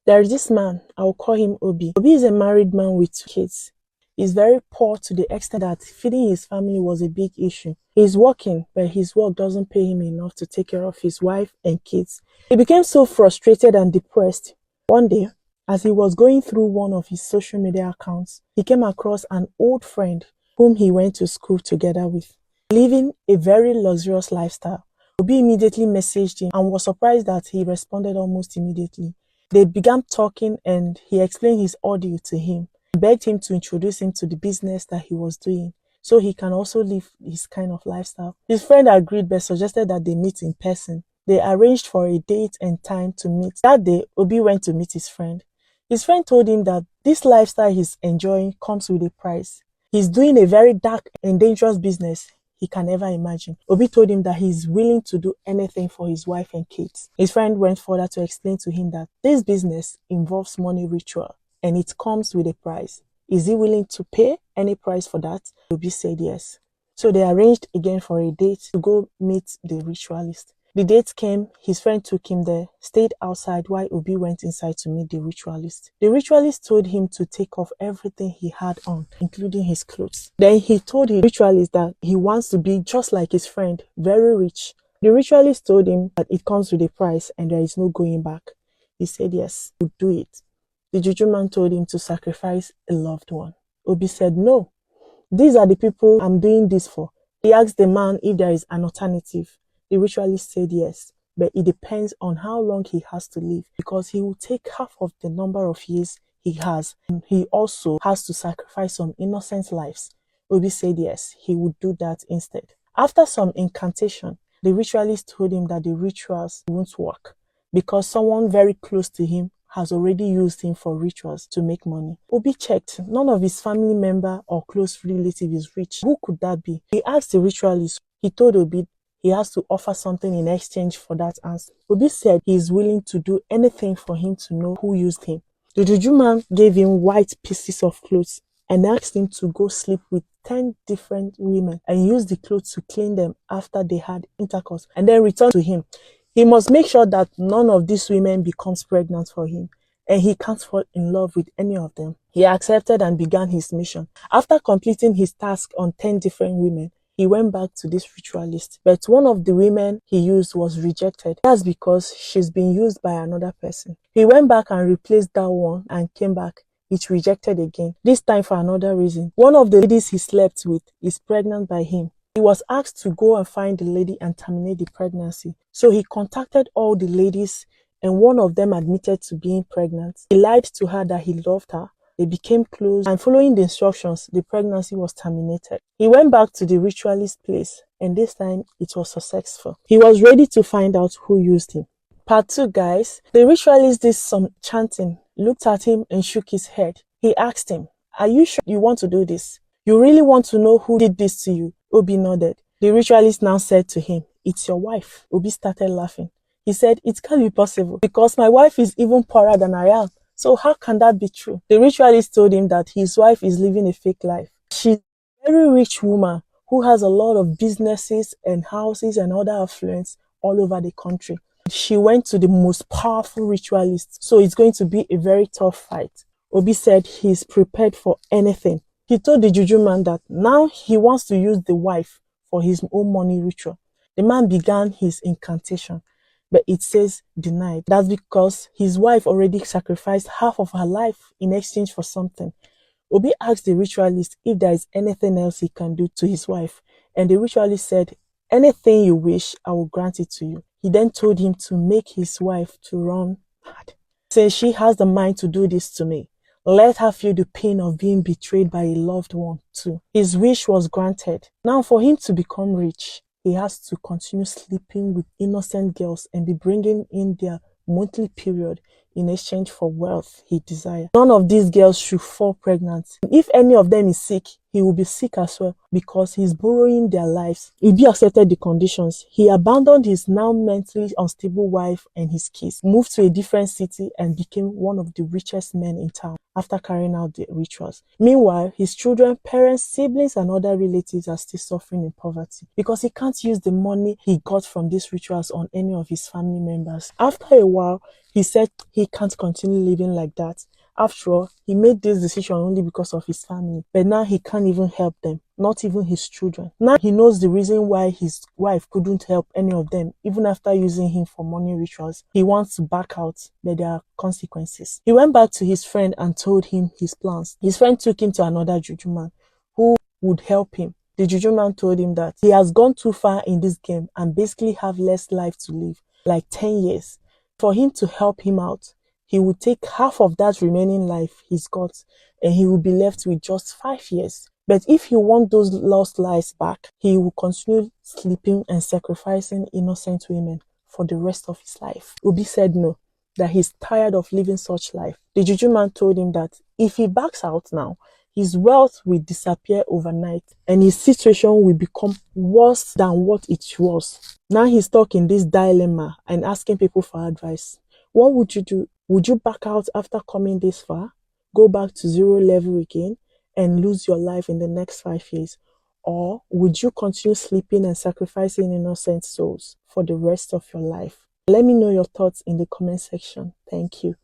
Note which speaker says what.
Speaker 1: There's this man, I'll call him Obi. Obi is a married man with 2 kids. He's very poor to the extent that feeding his family was a big issue. He's working, but his work doesn't pay him enough to take care of his wife and kids. He became so frustrated and depressed. One day, as he was going through one of his social media accounts, he came across an old friend whom he went to school together with, living a very luxurious lifestyle. Obi immediately messaged him and was surprised that he responded almost immediately. They began talking and he explained his ordeal to him. He begged him to introduce him to the business that he was doing so he can also live his kind of lifestyle. His friend agreed but suggested that they meet in person. They arranged for a date and time to meet. That day, Obi went to meet his friend. His friend told him that this lifestyle he's enjoying comes with a price. He's doing a very dark and dangerous business he can never imagine. Obi told him that he's willing to do anything for his wife and kids. His friend went further to explain to him that this business involves money ritual and it comes with a price. Is he willing to pay any price for that? Obi said yes. So they arranged again for a date to go meet the ritualist. The date came, his friend took him there, stayed outside while Obi went inside to meet the ritualist. The ritualist told him to take off everything he had on, including his clothes. Then he told the ritualist that he wants to be just like his friend, very rich. The ritualist told him that it comes with a price and there is no going back. He said yes, he would do it. The juju man told him to sacrifice a loved one. Obi said no, these are the people I'm doing this for. He asked the man if there is an alternative. The ritualist said yes, but it depends on how long he has to live because he will take half of the number of years he has and he also has to sacrifice some innocent lives. Obi said yes, he would do that instead. After some incantation, the ritualist told him that the rituals won't work because someone very close to him has already used him for rituals to make money. Obi checked. None of his family member or close relative is rich. Who could that be? He asked the ritualist. He told Obi he has to offer something in exchange for that answer. Obi said he is willing to do anything for him to know who used him. The juju man gave him white pieces of clothes and asked him to go sleep with 10 different women and use the clothes to clean them after they had intercourse and then return to him. He must make sure that none of these women becomes pregnant for him and he can't fall in love with any of them. He accepted and began his mission. After completing his task on 10 different women, he went back to this ritualist, but one of the women he used was rejected. That's because she's been used by another person. He went back and replaced that one and came back. It's rejected again, this time for another reason. One of the ladies he slept with is pregnant by him. He was asked to go and find the lady and terminate the pregnancy. So he contacted all the ladies and one of them admitted to being pregnant. He lied to her that he loved her. They became close and following the instructions, the pregnancy was terminated. He went back to the ritualist place and this time it was successful. He was ready to find out who used him. Part 2, guys. The ritualist did some chanting, looked at him and shook his head. He asked him, "Are you sure you want to do this? You really want to know who did this to you?" Obi nodded. The ritualist now said to him, "It's your wife." Obi started laughing. He said, "It can't be possible because my wife is even poorer than I am. So how can that be true?" The ritualist told him that his wife is living a fake life. She's a very rich woman who has a lot of businesses and houses and other affluence all over the country. She went to the most powerful ritualist, so it's going to be a very tough fight. Obi said he's prepared for anything. He told the juju man that now he wants to use the wife for his own money ritual. The man began his incantation, but it says denied. That's because his wife already sacrificed half of her life in exchange for something. Obi asked the ritualist if there is anything else he can do to his wife, and the ritualist said, "Anything you wish, I will grant it to you." He then told him to make his wife to run mad. Since she has the mind to do this to me, let her feel the pain of being betrayed by a loved one too. His wish was granted. Now for him to become rich, he has to continue sleeping with innocent girls and be bringing in their monthly period in exchange for wealth he desires. None of these girls should fall pregnant. If any of them is sick, he will be sick as well because he's borrowing their lives. Obi accepted the conditions. He abandoned his now mentally unstable wife and his kids, moved to a different city and became one of the richest men in town after carrying out the rituals. Meanwhile, his children, parents, siblings and other relatives are still suffering in poverty because he can't use the money he got from these rituals on any of his family members. After a while, He said he can't continue living like that. After all, he made this decision only because of his family, but now he can't even help them, not even his children. Now he knows the reason why his wife couldn't help any of them, even after using him for money rituals. He wants to back out, but there are consequences. He went back to his friend and told him his plans. His friend took him to another juju man who would help him. The juju man told him that he has gone too far in this game and basically have less life to live, like 10 years. For him to help him out, he would take half of that remaining life he's got and he will be left with just 5 years. But if he wants those lost lives back, he will continue sleeping and sacrificing innocent women for the rest of his life. Obi said no, that he's tired of living such life. The juju man told him that if he backs out now, his wealth will disappear overnight and his situation will become worse than what it was. Now he's stuck in this dilemma and asking people for advice. What would you do? Would you back out after coming this far? Go back to zero level again and lose your life in the next 5 years? Or would you continue sleeping and sacrificing innocent souls for the rest of your life? Let me know your thoughts in the comment section. Thank you.